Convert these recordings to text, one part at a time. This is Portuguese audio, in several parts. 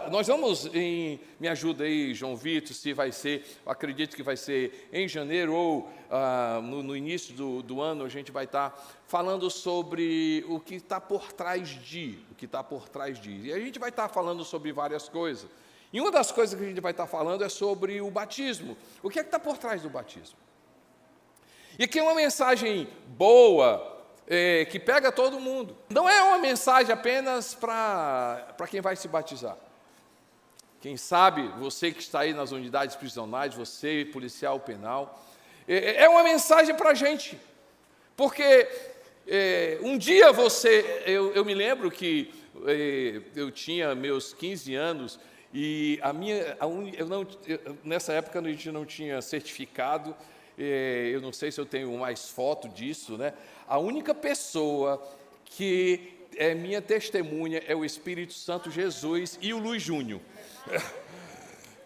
Nós vamos me ajuda aí, João Vitor, se vai ser, acredito que vai ser em janeiro ou no início do ano, a gente vai estar falando sobre o que está por trás de, E a gente vai estar falando sobre várias coisas. E uma das coisas que a gente vai estar falando é sobre o batismo. O que é que está por trás do batismo? E aqui é uma mensagem boa, que pega todo mundo. Não é uma mensagem apenas para quem vai se batizar. Quem sabe, você que está aí nas unidades prisionais, você, policial penal, é uma mensagem para a gente. Porque um dia eu me lembro que eu tinha meus 15 anos e nessa época a gente não tinha certificado. Eu não sei se eu tenho mais foto disso, né? A única pessoa que é minha testemunha é o Espírito Santo Jesus e o Luiz Júnior.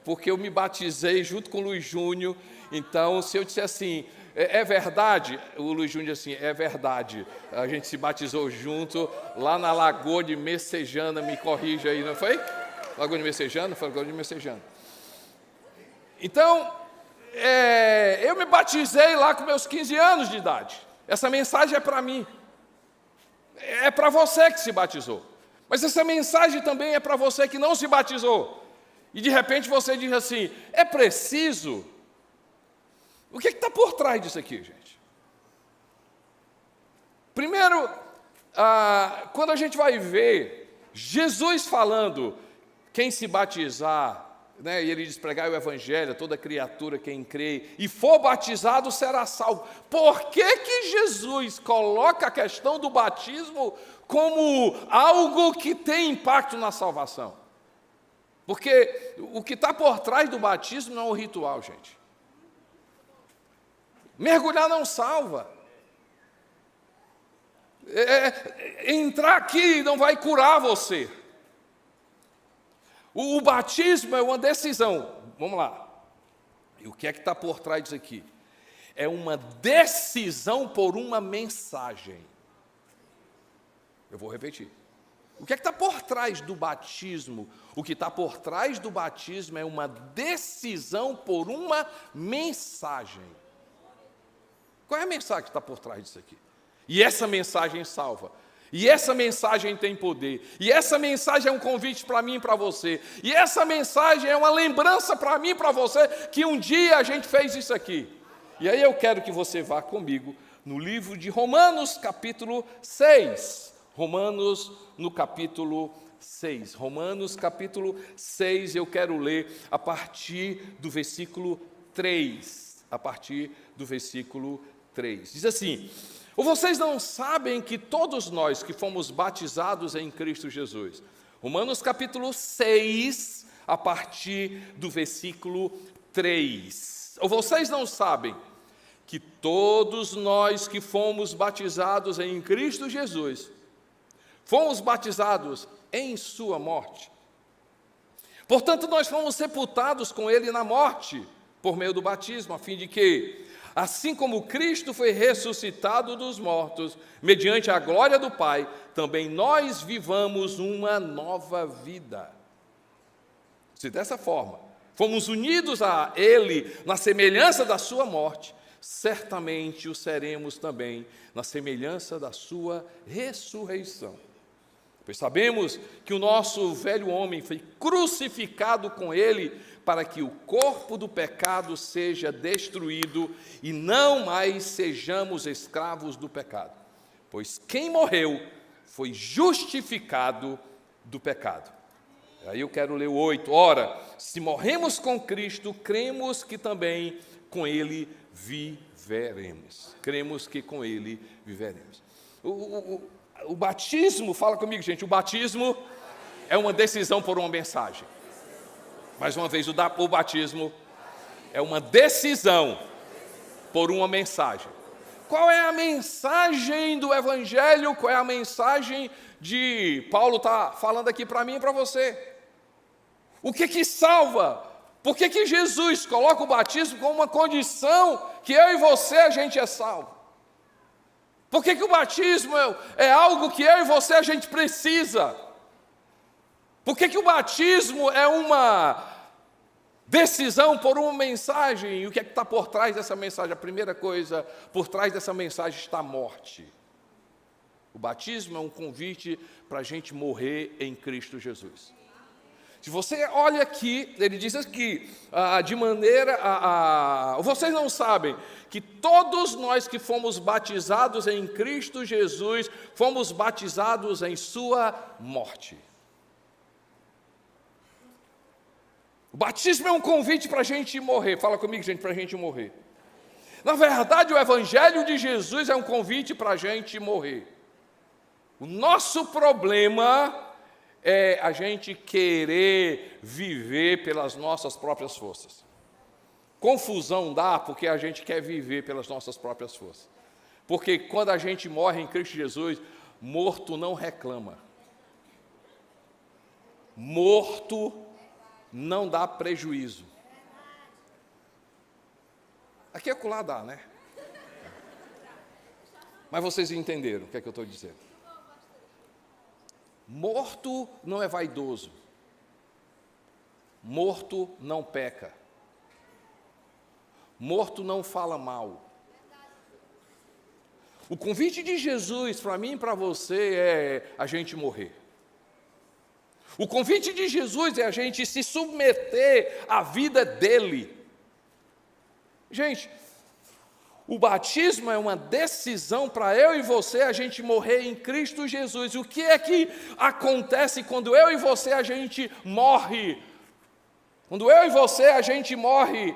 Porque eu me batizei junto com o Luiz Júnior, então se eu disser assim, é verdade? O Luiz Júnior assim, é verdade. A gente se batizou junto lá na Lagoa de Messejana, me corrija aí, não foi? Lagoa de Messejana? Foi Lagoa de Messejana. Então, eu me batizei lá com meus 15 anos de idade. Essa mensagem é para mim. É para você que se batizou. Mas essa mensagem também é para você que não se batizou. E de repente você diz assim, é preciso? O que está por trás disso aqui, gente? Primeiro, quando a gente vai ver Jesus falando, quem se batizar, né, e ele diz, pregai o evangelho a toda criatura, quem crê, e for batizado será salvo. Por que Jesus coloca a questão do batismo como algo que tem impacto na salvação? Porque o que está por trás do batismo não é um ritual, gente. Mergulhar não salva. Entrar aqui não vai curar você. O batismo é uma decisão. Vamos lá. E o que é que está por trás disso aqui? É uma decisão por uma mensagem. Eu vou repetir. O que é que está por trás do batismo? O que está por trás do batismo é uma decisão por uma mensagem. Qual é a mensagem que está por trás disso aqui? E essa mensagem salva. E essa mensagem tem poder. E essa mensagem é um convite para mim e para você. E essa mensagem é uma lembrança para mim e para você que um dia a gente fez isso aqui. E aí eu quero que você vá comigo no livro de Romanos, capítulo 6. Romanos, no capítulo 6. Romanos, capítulo 6, eu quero ler a partir do versículo 3. A partir do versículo 3. Diz assim: ou vocês não sabem que todos nós que fomos batizados em Cristo Jesus? Romanos capítulo 6, a partir do versículo 3. Ou vocês não sabem que todos nós que fomos batizados em Cristo Jesus, fomos batizados em sua morte? Portanto, nós fomos sepultados com ele na morte, por meio do batismo, a fim de que, assim como Cristo foi ressuscitado dos mortos, mediante a glória do Pai, também nós vivamos uma nova vida. Se dessa forma fomos unidos a Ele na semelhança da sua morte, certamente o seremos também na semelhança da sua ressurreição. Pois sabemos que o nosso velho homem foi crucificado com Ele para que o corpo do pecado seja destruído e não mais sejamos escravos do pecado. Pois quem morreu foi justificado do pecado. Aí eu quero ler o 8. Ora, se morremos com Cristo, cremos que também com Ele viveremos. Cremos que com Ele viveremos. O batismo, fala comigo, gente, o batismo é uma decisão por uma mensagem. Mais uma vez, o batismo é uma decisão por uma mensagem. Qual é a mensagem do Evangelho? Qual é a mensagem de Paulo está falando aqui para mim e para você? O que salva? Por que Jesus coloca o batismo como uma condição que eu e você, a gente é salvo? Por que o batismo é algo que eu e você, a gente precisa? Por que o batismo é uma decisão por uma mensagem? E o que é que está por trás dessa mensagem? A primeira coisa, por trás dessa mensagem está a morte. O batismo é um convite para a gente morrer em Cristo Jesus. Se você olha aqui, ele diz aqui, de maneira, vocês não sabem que todos nós que fomos batizados em Cristo Jesus, fomos batizados em sua morte. O batismo é um convite para a gente morrer. Fala comigo, gente, para a gente morrer. Na verdade, o Evangelho de Jesus é um convite para a gente morrer. O nosso problema é a gente querer viver pelas nossas próprias forças. Confusão dá porque a gente quer viver pelas nossas próprias forças. Porque quando a gente morre em Cristo Jesus, morto não reclama. Morto não dá prejuízo. Aqui é acolá dá, né? Mas vocês entenderam o que é que eu estou dizendo. Morto não é vaidoso. Morto não peca. Morto não fala mal. O convite de Jesus para mim e para você é a gente morrer. O convite de Jesus é a gente se submeter à vida dele. Gente, o batismo é uma decisão para eu e você a gente morrer em Cristo Jesus. O que é que acontece quando eu e você a gente morre? Quando eu e você a gente morre,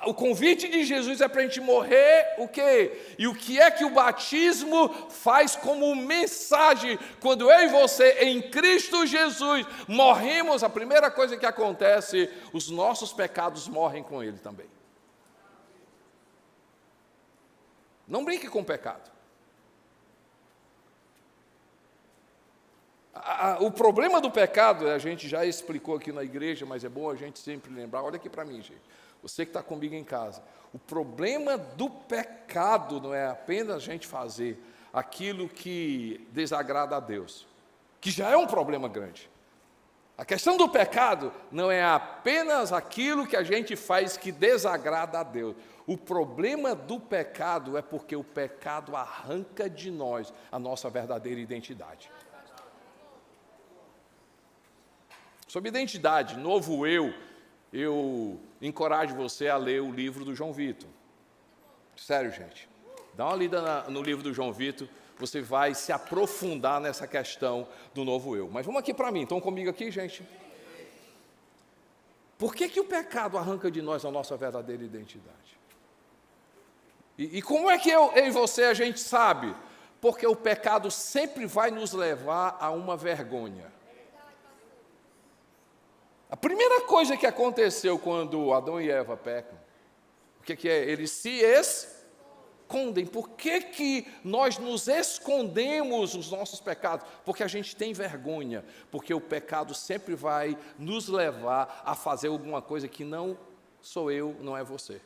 o convite de Jesus é para a gente morrer o quê? E o que é que o batismo faz como mensagem? Quando eu e você em Cristo Jesus morremos, a primeira coisa que acontece, os nossos pecados morrem com ele também. Não brinque com o pecado. O problema do pecado, a gente já explicou aqui na igreja, mas é bom a gente sempre lembrar. Olha aqui para mim, gente. Você que está comigo em casa. O problema do pecado não é apenas a gente fazer aquilo que desagrada a Deus, que já é um problema grande. A questão do pecado não é apenas aquilo que a gente faz que desagrada a Deus. O problema do pecado é porque o pecado arranca de nós a nossa verdadeira identidade. Sobre identidade, novo eu encorajo você a ler o livro do João Vitor. Sério, gente. Dá uma lida no livro do João Vitor, você vai se aprofundar nessa questão do novo eu. Mas vamos aqui para mim, estão comigo aqui, gente? Por que o pecado arranca de nós a nossa verdadeira identidade? E como é que eu e você a gente sabe? Porque o pecado sempre vai nos levar a uma vergonha. A primeira coisa que aconteceu quando Adão e Eva pecam, o que é? Eles se escondem. Por que nós nos escondemos os nossos pecados? Porque a gente tem vergonha. Porque o pecado sempre vai nos levar a fazer alguma coisa que não sou eu, não é você.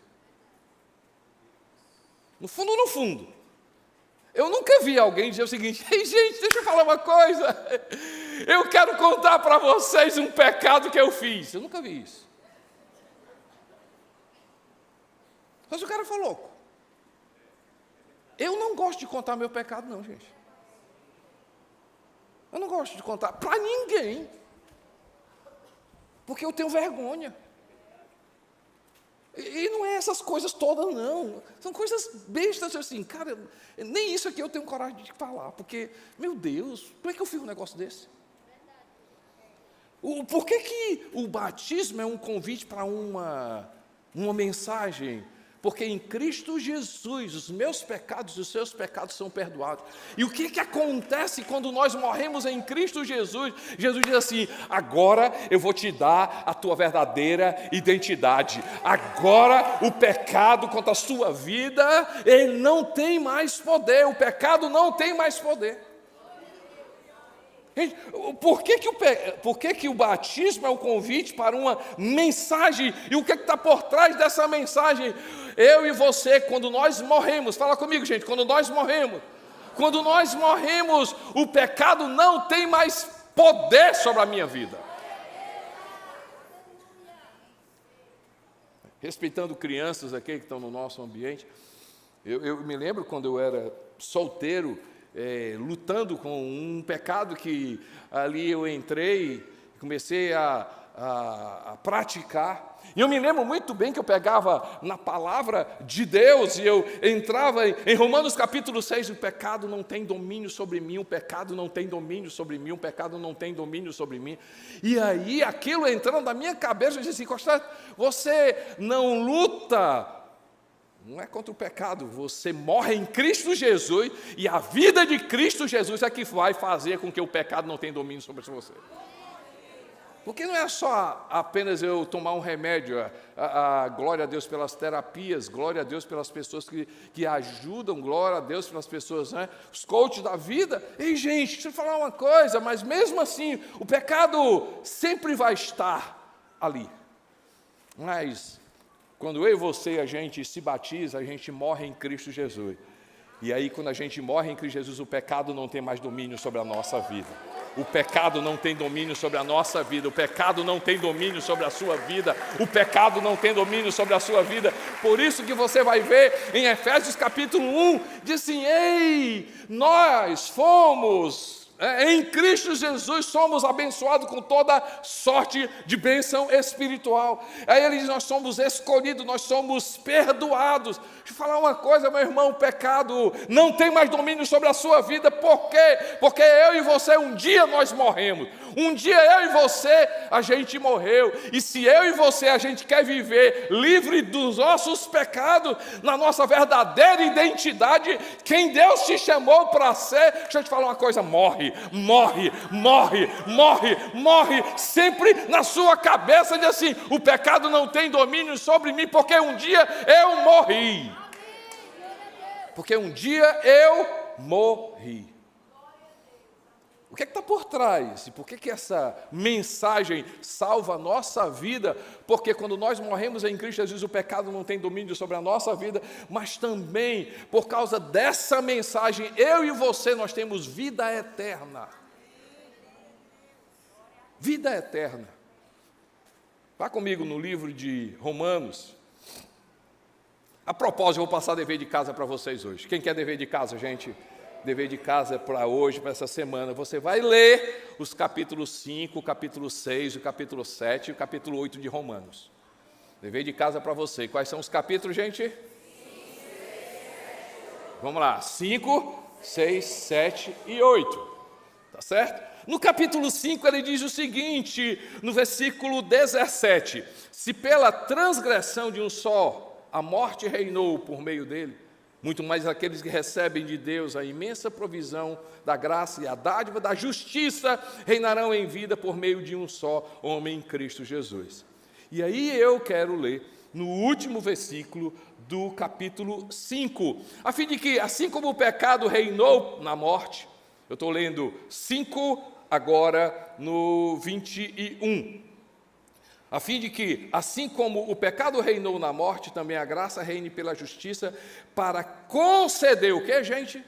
No fundo, eu nunca vi alguém dizer o seguinte: ei, gente, deixa eu falar uma coisa. Eu quero contar para vocês um pecado que eu fiz. Eu nunca vi isso. Mas o cara foi louco. Eu não gosto de contar meu pecado, não, gente. Eu não gosto de contar para ninguém. Porque eu tenho vergonha. E não é essas coisas todas, não. São coisas bestas, assim, cara, nem isso aqui eu tenho coragem de falar, porque, meu Deus, como é que eu fiz um negócio desse? Por que o batismo é um convite para uma mensagem? Porque em Cristo Jesus, os meus pecados e os seus pecados são perdoados. E o que acontece quando nós morremos em Cristo Jesus? Jesus diz assim: agora eu vou te dar a tua verdadeira identidade. Agora o pecado contra a sua vida, ele não tem mais poder. O pecado não tem mais poder. Gente, por que o batismo é o convite para uma mensagem? E o que está por trás dessa mensagem? Eu e você, quando nós morremos, fala comigo, gente, quando nós morremos, o pecado não tem mais poder sobre a minha vida. Respeitando crianças aqui que estão no nosso ambiente, eu me lembro quando eu era solteiro, lutando com um pecado que ali eu entrei, comecei a praticar. E eu me lembro muito bem que eu pegava na palavra de Deus e eu entrava em Romanos capítulo 6, o pecado não tem domínio sobre mim, o pecado não tem domínio sobre mim, o pecado não tem domínio sobre mim. E aí aquilo entrando na minha cabeça, eu disse assim, Costa, você não luta, não é contra o pecado, você morre em Cristo Jesus e a vida de Cristo Jesus é que vai fazer com que o pecado não tenha domínio sobre você. Porque não é só apenas eu tomar um remédio, glória a Deus pelas terapias, glória a Deus pelas pessoas que ajudam, glória a Deus pelas pessoas, né? Os coaches da vida. Ei, gente, deixa eu falar uma coisa, mas mesmo assim, o pecado sempre vai estar ali. Mas, quando eu e você, a gente se batiza, a gente morre em Cristo Jesus. E aí, quando a gente morre em Cristo Jesus, o pecado não tem mais domínio sobre a nossa vida. O pecado não tem domínio sobre a nossa vida. O pecado não tem domínio sobre a sua vida. O pecado não tem domínio sobre a sua vida. Por isso que você vai ver em Efésios capítulo 1, diz assim, ei, nós fomos... em Cristo Jesus somos abençoados com toda sorte de bênção espiritual. Aí ele diz, nós somos escolhidos, nós somos perdoados. Deixa eu falar uma coisa, meu irmão, o pecado não tem mais domínio sobre a sua vida. Por quê? Porque eu e você, um dia nós morremos. Um dia eu e você, a gente morreu. E se eu e você, a gente quer viver livre dos nossos pecados, na nossa verdadeira identidade, quem Deus te chamou para ser, deixa eu te falar uma coisa, morre, sempre na sua cabeça de assim, o pecado não tem domínio sobre mim, porque um dia eu morri. Porque um dia eu morri. O que é que está por trás? E por que essa mensagem salva a nossa vida? Porque quando nós morremos em Cristo Jesus, o pecado não tem domínio sobre a nossa vida, mas também, por causa dessa mensagem, eu e você, nós temos vida eterna. Vida eterna. Vá comigo no livro de Romanos. A propósito, eu vou passar dever de casa para vocês hoje. Quem quer dever de casa, gente? Dever de casa para hoje, para essa semana. Você vai ler os capítulos 5, o capítulo 6, o capítulo 7 e o capítulo 8 de Romanos. Dever de casa para você. Quais são os capítulos, gente? Vamos lá. 5, 6, 7 e 8. Tá certo? No capítulo 5 ele diz o seguinte, no versículo 17. Se pela transgressão de um só a morte reinou por meio dele, muito mais aqueles que recebem de Deus a imensa provisão da graça e a dádiva da justiça reinarão em vida por meio de um só homem, Cristo Jesus. E aí eu quero ler no último versículo do capítulo 5, a fim de que, assim como o pecado reinou na morte, eu estou lendo 5 agora no 21, a fim de que, assim como o pecado reinou na morte, também a graça reine pela justiça, para conceder o quê, gente?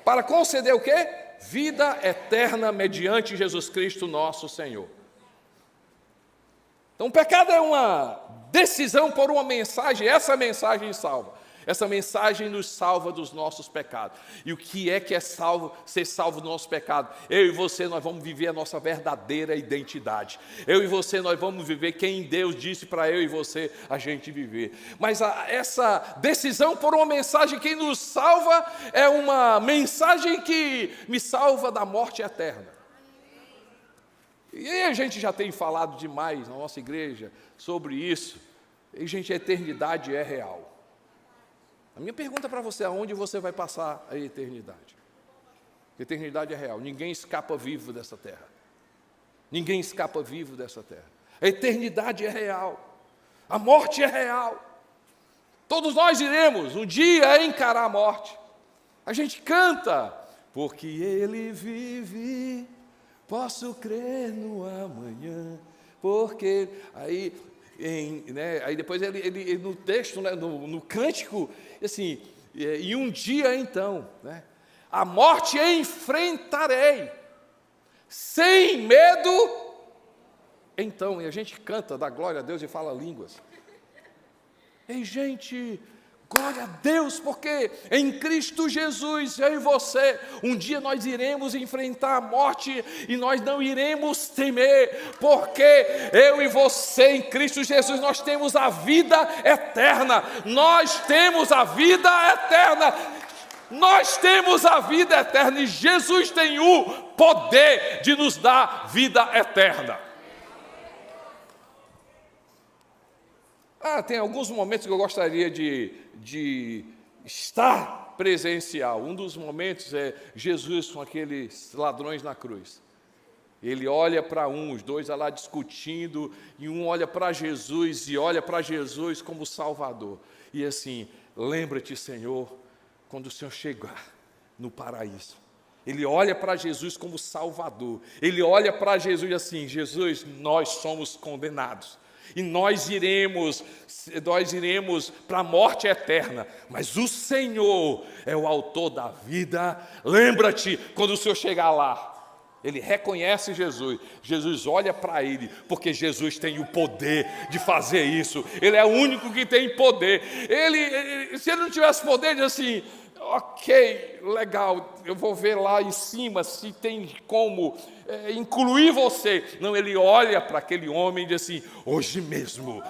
Para conceder o quê? Vida eterna mediante Jesus Cristo nosso Senhor. Então o pecado é uma decisão por uma mensagem, essa mensagem salva. Essa mensagem nos salva dos nossos pecados. E o que é salvo, ser salvo do nosso pecado? Eu e você, nós vamos viver a nossa verdadeira identidade. Eu e você, nós vamos viver quem Deus disse para eu e você a gente viver. Mas essa decisão por uma mensagem que nos salva é uma mensagem que me salva da morte eterna. E a gente já tem falado demais na nossa igreja sobre isso. E, gente, a eternidade é real. A minha pergunta para você, aonde você vai passar a eternidade? A eternidade é real, ninguém escapa vivo dessa terra. Ninguém escapa vivo dessa terra. A eternidade é real, a morte é real. Todos nós iremos um dia encarar a morte. A gente canta, porque Ele vive, posso crer no amanhã, porque... Aí depois ele no texto, né, no cântico, assim, e um dia então, né, a morte enfrentarei, sem medo. Então, e a gente canta, dá glória a Deus e fala línguas. Ei, gente, glória a Deus, porque em Cristo Jesus, eu e você, um dia nós iremos enfrentar a morte e nós não iremos temer, porque eu e você em Cristo Jesus, nós temos a vida eterna, nós temos a vida eterna, nós temos a vida eterna e Jesus tem o poder de nos dar vida eterna. Tem alguns momentos que eu gostaria de estar presencial. Um dos momentos é Jesus com aqueles ladrões na cruz. Ele olha para os dois lá discutindo, e um olha para Jesus e olha para Jesus como Salvador. E assim, lembra-te, Senhor, quando o Senhor chegar no paraíso. Ele olha para Jesus como Salvador. Ele olha para Jesus assim, Jesus, nós somos condenados. E nós iremos para a morte eterna, mas o Senhor é o autor da vida. Lembra-te, quando o Senhor chegar lá, ele reconhece Jesus, Jesus olha para ele, porque Jesus tem o poder de fazer isso, ele é o único que tem poder. Se ele não tivesse poder, ele diz assim, ok, legal, eu vou ver lá em cima se tem como incluir você. Não, ele olha para aquele homem e diz assim, hoje mesmo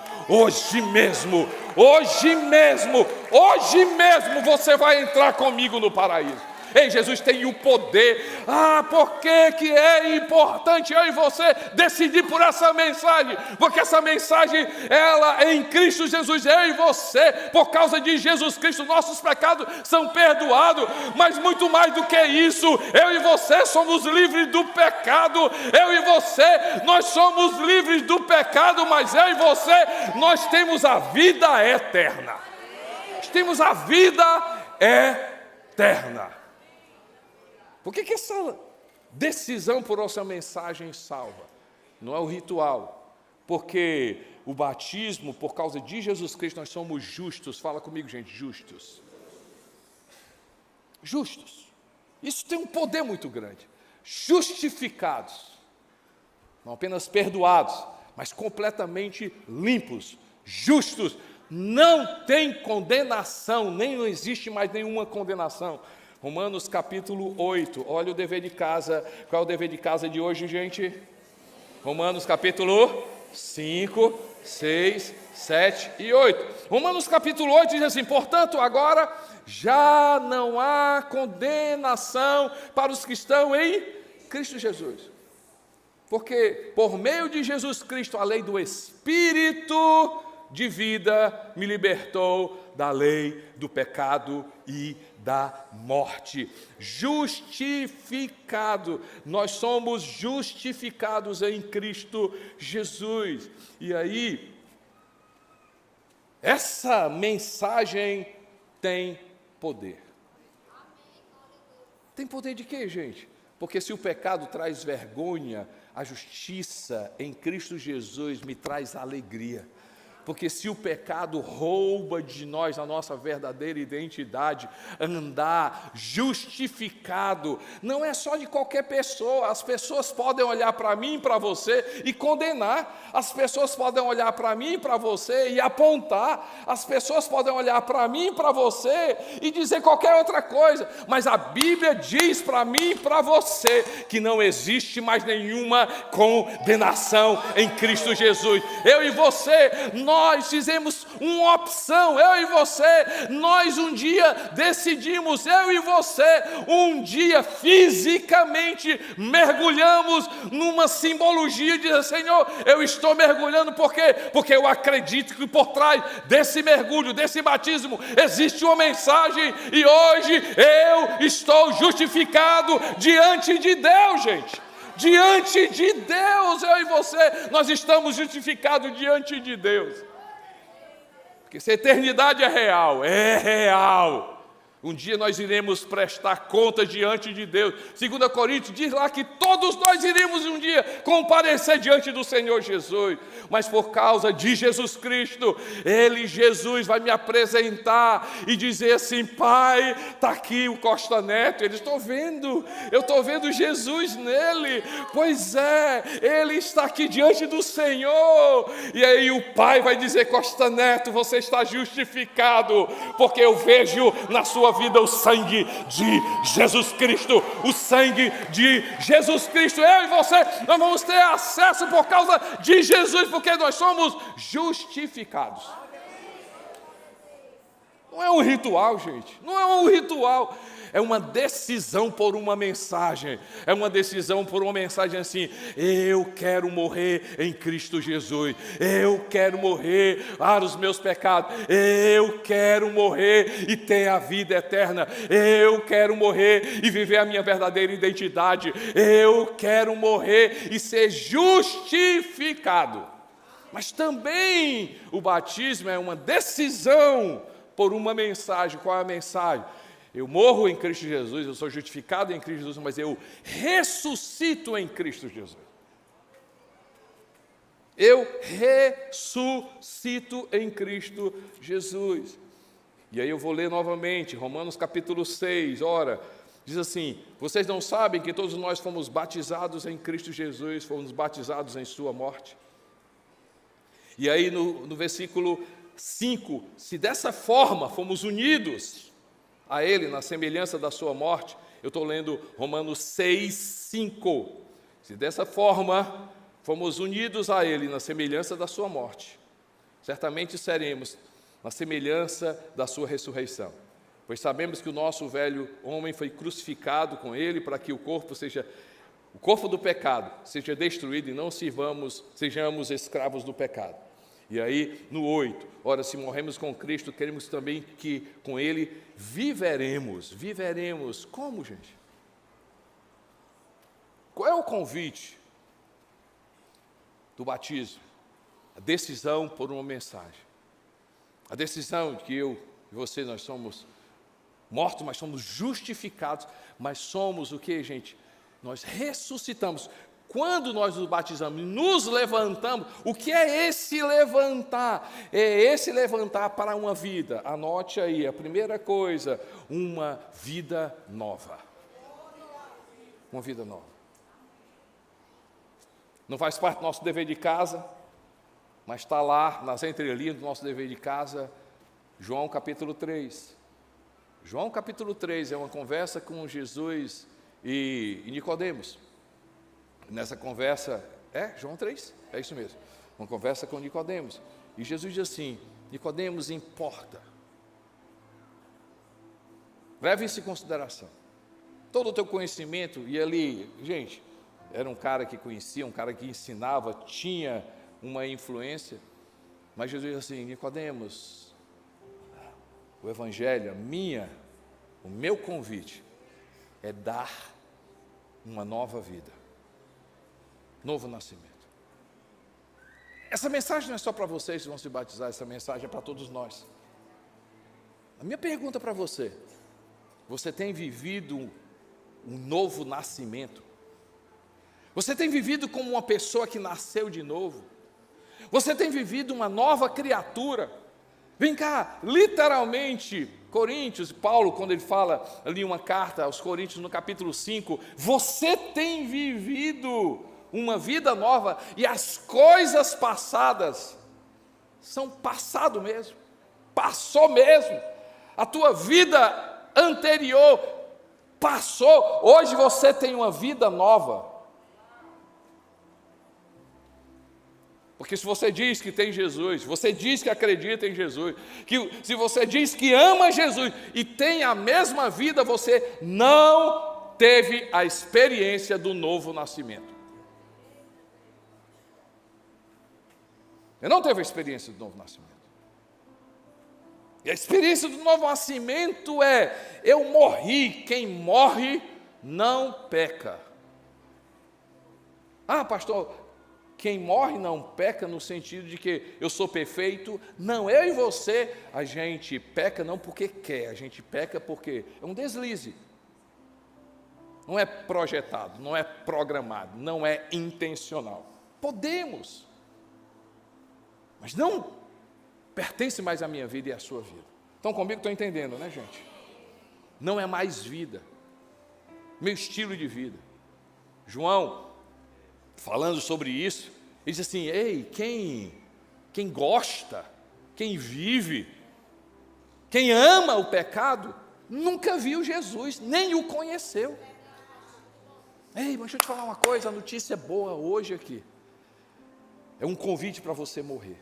você vai entrar comigo no paraíso. Ei, Jesus tem o poder. Por que é importante eu e você decidir por essa mensagem? Porque essa mensagem, ela é em Cristo Jesus. Eu e você, por causa de Jesus Cristo, nossos pecados são perdoados. Mas muito mais do que isso, eu e você somos livres do pecado. Eu e você, nós somos livres do pecado, mas eu e você, nós temos a vida eterna. Nós temos a vida eterna. Por que essa decisão por essa mensagem salva? Não é o ritual, porque o batismo, por causa de Jesus Cristo, nós somos justos. Fala comigo, gente, justos. Justos. Isso tem um poder muito grande. Justificados. Não apenas perdoados, mas completamente limpos, justos. Não tem condenação, nem não existe mais nenhuma condenação. Romanos capítulo 8, olha o dever de casa. Qual é o dever de casa de hoje, gente? Romanos capítulo 5, 6, 7 e 8. Romanos capítulo 8 diz assim, portanto, agora já não há condenação para os que estão em Cristo Jesus. Porque por meio de Jesus Cristo, a lei do Espírito de vida me libertou da lei do pecado e da morte. Justificado, nós somos justificados em Cristo Jesus. E aí, essa mensagem tem poder. Tem poder de quê, gente? Porque se o pecado traz vergonha, a justiça em Cristo Jesus me traz alegria. Porque se o pecado rouba de nós a nossa verdadeira identidade, andar justificado, não é só de qualquer pessoa. As pessoas podem olhar para mim e para você e condenar. As pessoas podem olhar para mim e para você e apontar. As pessoas podem olhar para mim e para você e dizer qualquer outra coisa. Mas a Bíblia diz para mim e para você que não existe mais nenhuma condenação em Cristo Jesus. Eu e você, nós fizemos uma opção, eu e você, nós um dia decidimos, eu e você, um dia fisicamente mergulhamos numa simbologia de dizer, Senhor, eu estou mergulhando, por quê? Porque eu acredito que por trás desse mergulho, desse batismo, existe uma mensagem, e hoje eu estou justificado diante de Deus, gente. Diante de Deus, eu e você, nós estamos justificados diante de Deus. Porque se a eternidade é real, Um dia nós iremos prestar contas diante de Deus. 2 Coríntios diz lá que todos nós iremos um dia comparecer diante do Senhor Jesus. Mas por causa de Jesus Cristo, Jesus, vai me apresentar e dizer assim: Pai, está aqui o Costa Neto. Eu estou vendo Jesus nele. Pois é, ele está aqui diante do Senhor. E aí o Pai vai dizer: Costa Neto, você está justificado, porque eu vejo na sua vida o sangue de Jesus Cristo. O sangue de Jesus Cristo. Eu e você, nós vamos ter acesso por causa de Jesus, porque nós somos justificados. Não é um ritual, gente. Não é um ritual. É uma decisão por uma mensagem. É uma decisão por uma mensagem assim: eu quero morrer em Cristo Jesus. Eu quero morrer para os meus pecados. Eu quero morrer e ter a vida eterna. Eu quero morrer e viver a minha verdadeira identidade. Eu quero morrer e ser justificado. Mas também o batismo é uma decisão por uma mensagem. Qual é a mensagem? Eu morro em Cristo Jesus, eu sou justificado em Cristo Jesus, mas eu ressuscito em Cristo Jesus. Eu ressuscito em Cristo Jesus. E aí eu vou ler novamente, Romanos capítulo 6, ora, diz assim: vocês não sabem que todos nós fomos batizados em Cristo Jesus, fomos batizados em sua morte? E aí no versículo 5, se dessa forma fomos unidos a Ele na semelhança da sua morte, eu estou lendo Romanos 6, 5, se dessa forma fomos unidos a Ele na semelhança da sua morte, certamente seremos na semelhança da sua ressurreição, pois sabemos que o nosso velho homem foi crucificado com Ele para que o corpo do pecado seja destruído e não sejamos escravos do pecado. E aí, no 8, ora, se morremos com Cristo, queremos também que com Ele viveremos. Viveremos. Como, gente? Qual é o convite do batismo? A decisão por uma mensagem. A decisão de que eu e você, nós somos mortos, mas somos justificados, mas somos o que, gente? Nós ressuscitamos. Quando nós nos batizamos, nos levantamos. O que é esse levantar? É esse levantar para uma vida. Anote aí, a primeira coisa, uma vida nova. Uma vida nova. Não faz parte do nosso dever de casa, mas está lá, nas entrelinhas do nosso dever de casa, João capítulo 3. João capítulo 3 é uma conversa com Jesus e Nicodemos. Nessa conversa, João 3? É isso mesmo, uma conversa com Nicodemos, e Jesus diz assim: Nicodemos, importa, leve isso em consideração, todo o teu conhecimento, e ali, gente, era um cara que conhecia, um cara que ensinava, tinha uma influência, mas Jesus diz assim: Nicodemos, o evangelho, o meu convite é dar uma nova vida, novo nascimento. Essa mensagem não é só para vocês que vão se batizar, essa mensagem é para todos nós. A minha pergunta para você: você tem vivido um novo nascimento? Você tem vivido como uma pessoa que nasceu de novo? Você tem vivido uma nova criatura? Vem cá, literalmente, Coríntios, Paulo, quando ele fala ali uma carta aos Coríntios no capítulo 5, você tem vivido uma vida nova, e as coisas passadas são passado mesmo, passou mesmo, a tua vida anterior passou, hoje você tem uma vida nova. Porque se você diz que tem Jesus, você diz que acredita em Jesus, que se você diz que ama Jesus e tem a mesma vida, você não teve a experiência do novo nascimento. Eu não teve a experiência do novo nascimento. E a experiência do novo nascimento é: eu morri, quem morre não peca. Ah, pastor, quem morre não peca no sentido de que eu sou perfeito. Não, eu e você, a gente peca não porque quer, a gente peca porque é um deslize. Não é projetado, não é programado, não é intencional. Podemos, mas não pertence mais à minha vida e à sua vida. Estão comigo? Estão entendendo, né, gente? Não é mais vida, meu estilo de vida. João, falando sobre isso, ele diz assim: ei, quem gosta, quem vive, quem ama o pecado, nunca viu Jesus, nem o conheceu. Ei, mas deixa eu te falar uma coisa, a notícia boa hoje aqui é um convite para você morrer,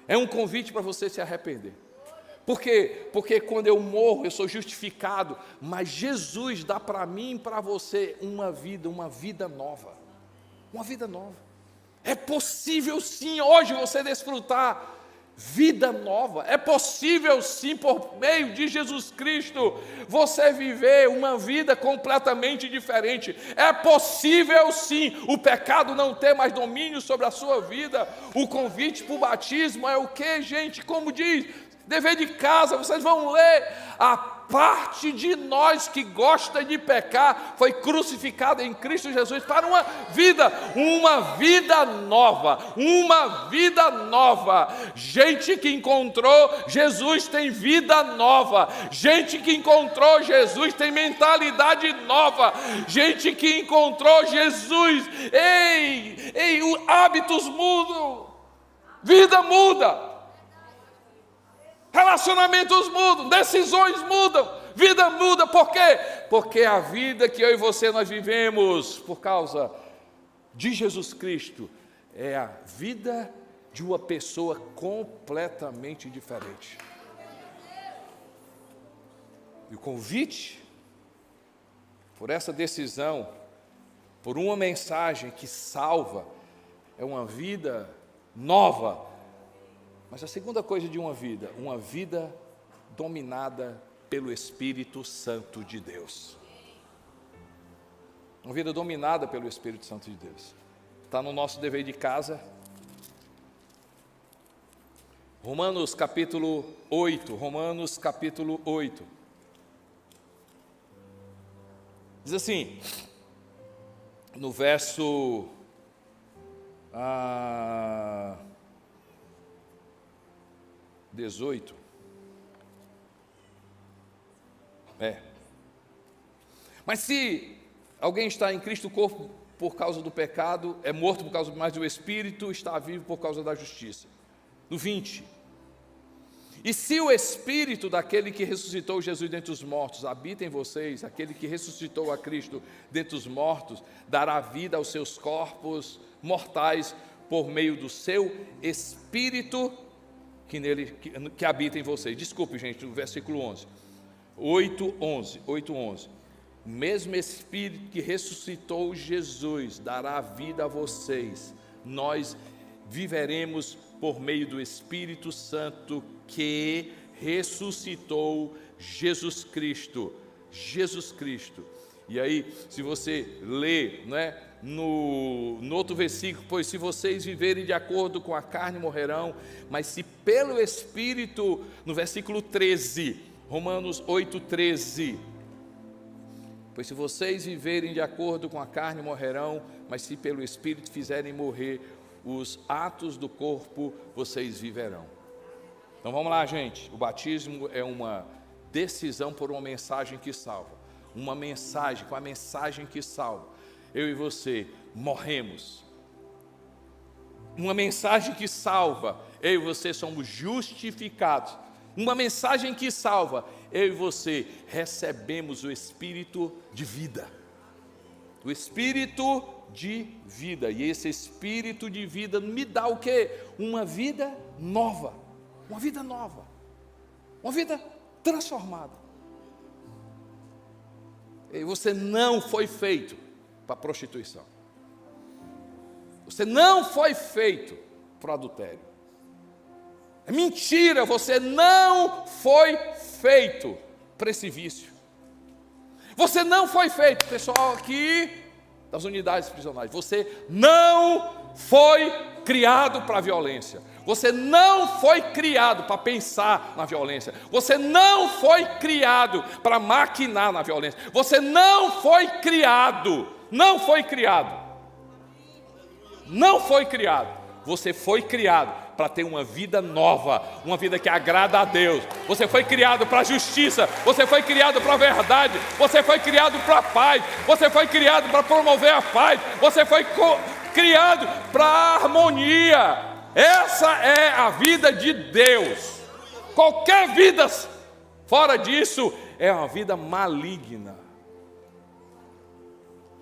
é um convite para você se arrepender. Por quê? Porque quando eu morro, eu sou justificado, mas Jesus dá para mim e para você uma vida nova. Uma vida nova. É possível sim hoje você desfrutar vida nova. É possível sim, por meio de Jesus Cristo, você viver uma vida completamente diferente. É possível sim o pecado não ter mais domínio sobre a sua vida. O convite para o batismo é o que, gente? Como diz, dever de casa, vocês vão ler: a parte de nós que gosta de pecar foi crucificada em Cristo Jesus para uma vida nova, uma vida nova. Gente que encontrou Jesus tem vida nova, gente que encontrou Jesus tem mentalidade nova, gente que encontrou Jesus, hábitos mudam, vida muda. Relacionamentos mudam, decisões mudam, vida muda. Por quê? Porque a vida que eu e você nós vivemos por causa de Jesus Cristo é a vida de uma pessoa completamente diferente. E o convite por essa decisão, por uma mensagem que salva, é uma vida nova. Mas a segunda coisa de uma vida dominada pelo Espírito Santo de Deus. Uma vida dominada pelo Espírito Santo de Deus. Está no nosso dever de casa. Romanos capítulo 8. Diz assim, no verso 18. Mas se alguém está em Cristo, o corpo por causa do pecado é morto por causa mais do Espírito, está vivo por causa da justiça. No 20. E se o Espírito daquele que ressuscitou Jesus dentre os mortos habita em vocês, aquele que ressuscitou a Cristo dentre os mortos, dará vida aos seus corpos mortais por meio do seu Espírito que habita em vocês. Desculpe, gente, no versículo 11. 8:11. O mesmo Espírito que ressuscitou Jesus dará vida a vocês. Nós viveremos por meio do Espírito Santo que ressuscitou Jesus Cristo. E aí, se você lê, no outro versículo: pois se vocês viverem de acordo com a carne, morrerão, mas se pelo Espírito, no versículo 13, Romanos 8:13, pois se vocês viverem de acordo com a carne, morrerão, mas se pelo Espírito fizerem morrer os atos do corpo, vocês viverão. Então vamos lá, gente. O batismo é uma decisão por uma mensagem que salva. Com a mensagem que salva, eu e você morremos. Uma mensagem que salva, eu e você somos justificados. Uma mensagem que salva, eu e você recebemos o Espírito de vida. O Espírito de vida. E esse Espírito de vida me dá o quê? Uma vida nova. Uma vida nova. Uma vida transformada. E você não foi feito para prostituição. Você não foi feito para adultério. É mentira, você não foi feito para esse vício. Você não foi feito, pessoal aqui das unidades prisionais, você não foi criado para a violência. Você não foi criado para pensar na violência. Você não foi criado para maquinar na violência. Você não foi criado. Não foi criado. Não foi criado. Você foi criado para ter uma vida nova, uma vida que agrada a Deus. Você foi criado para a justiça. Você foi criado para a verdade. Você foi criado para a paz. Você foi criado para promover a paz. Você foi criado para a harmonia. Essa é a vida de Deus. Qualquer vida fora disso é uma vida maligna.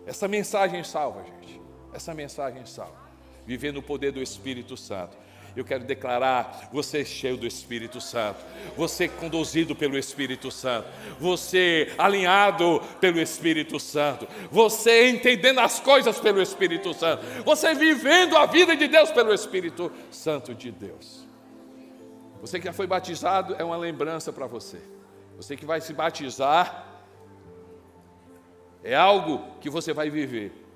Essa mensagem salva, gente. Essa mensagem salva. Viver no poder do Espírito Santo. Eu quero declarar você cheio do Espírito Santo, você conduzido pelo Espírito Santo, você alinhado pelo Espírito Santo, você entendendo as coisas pelo Espírito Santo, você vivendo a vida de Deus pelo Espírito Santo de Deus. Você que já foi batizado, é uma lembrança para você. Você que vai se batizar, é algo que você vai viver.